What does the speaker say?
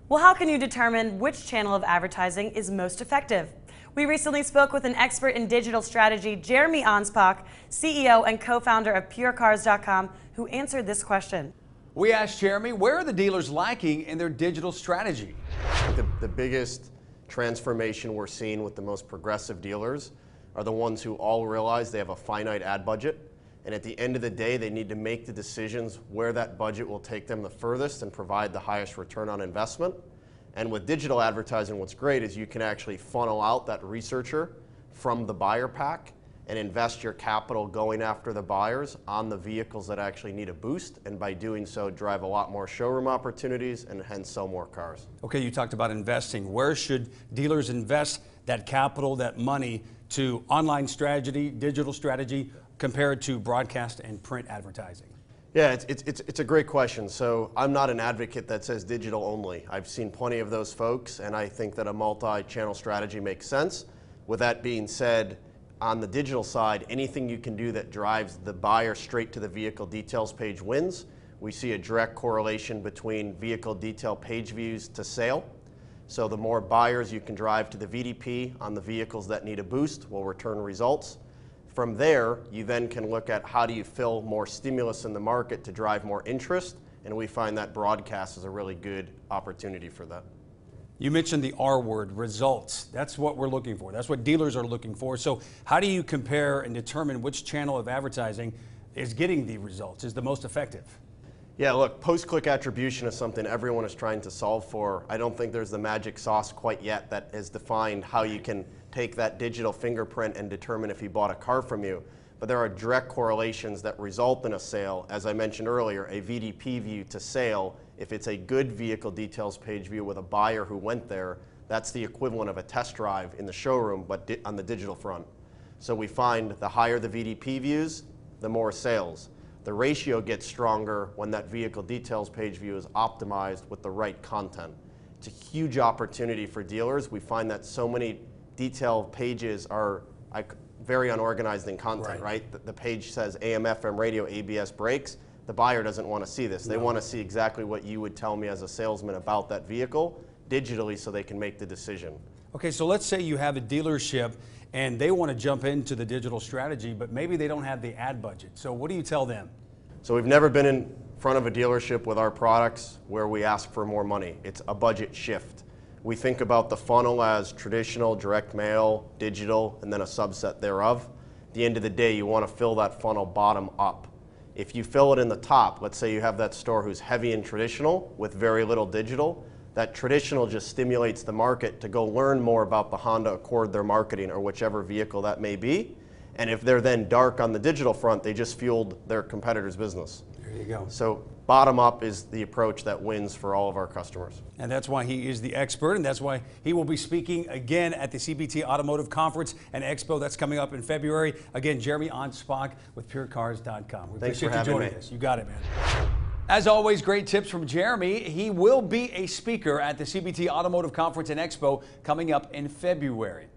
Well, how can you determine which channel of advertising is most effective? We recently spoke with an expert in digital strategy, Jeremy Anspach, CEO and co-founder of PureCars.com, who answered this question. We asked Jeremy, where are the dealers lacking in their digital strategy? The biggest transformation we're seeing with the most progressive dealers are the ones who all realize they have a finite ad budget, and at the end of the day they need to make the decisions where that budget will take them the furthest and provide the highest return on investment. And with digital advertising, what's great is you can actually funnel out that researcher from the buyer pack and invest your capital going after the buyers on the vehicles that actually need a boost, and by doing so drive a lot more showroom opportunities and hence sell more cars. Okay, you talked about investing. Where should dealers invest that capital, that money, to online strategy, digital strategy, compared to broadcast and print advertising? Yeah, it's a great question. So I'm not an advocate that says digital only. I've seen plenty of those folks, and I think that a multi-channel strategy makes sense. With that being said, on the digital side, anything you can do that drives the buyer straight to the vehicle details page wins. We see a direct correlation between vehicle detail page views to sale. So the more buyers you can drive to the VDP on the vehicles that need a boost will return results. From there, you then can look at how do you fill more stimulus in the market to drive more interest, and we find that broadcast is a really good opportunity for that. You mentioned the R word, results. That's what we're looking for. That's what dealers are looking for. So how do you compare and determine which channel of advertising is getting the results, is the most effective? Yeah, look, post-click attribution is something everyone is trying to solve for. I don't think there's the magic sauce quite yet that has defined how you can take that digital fingerprint and determine if he bought a car from you. But there are direct correlations that result in a sale. As I mentioned earlier, a VDP view to sale, if it's a good vehicle details page view with a buyer who went there, that's the equivalent of a test drive in the showroom, but on the digital front. So we find the higher the VDP views, the more sales. The ratio gets stronger when that vehicle details page view is optimized with the right content. It's a huge opportunity for dealers. We find that so many detail pages are very unorganized in content, right? The page says AM, FM radio, ABS brakes. The buyer doesn't want to see this. They want to see exactly what you would tell me as a salesman about that vehicle digitally so they can make the decision. Okay, so let's say you have a dealership and they want to jump into the digital strategy, but maybe they don't have the ad budget. So what do you tell them? So we've never been in front of a dealership with our products where we ask for more money. It's a budget shift. We think about the funnel as traditional, direct mail, digital, and then a subset thereof. At the end of the day, you want to fill that funnel bottom up. If you fill it in the top, let's say you have that store who's heavy in traditional with very little digital, that traditional just stimulates the market to go learn more about the Honda Accord they're marketing or whichever vehicle that may be. And if they're then dark on the digital front, they just fueled their competitor's business. There you go. So bottom up is the approach that wins for all of our customers. And that's why he is the expert, and that's why he will be speaking again at the CBT Automotive Conference and Expo that's coming up in February. Again, Jeremy Anspach with PureCars.com. We Thanks for appreciate you joining having me. us. You got it, man. As always, great tips from Jeremy. He will be a speaker at the CBT Automotive Conference and Expo coming up in February.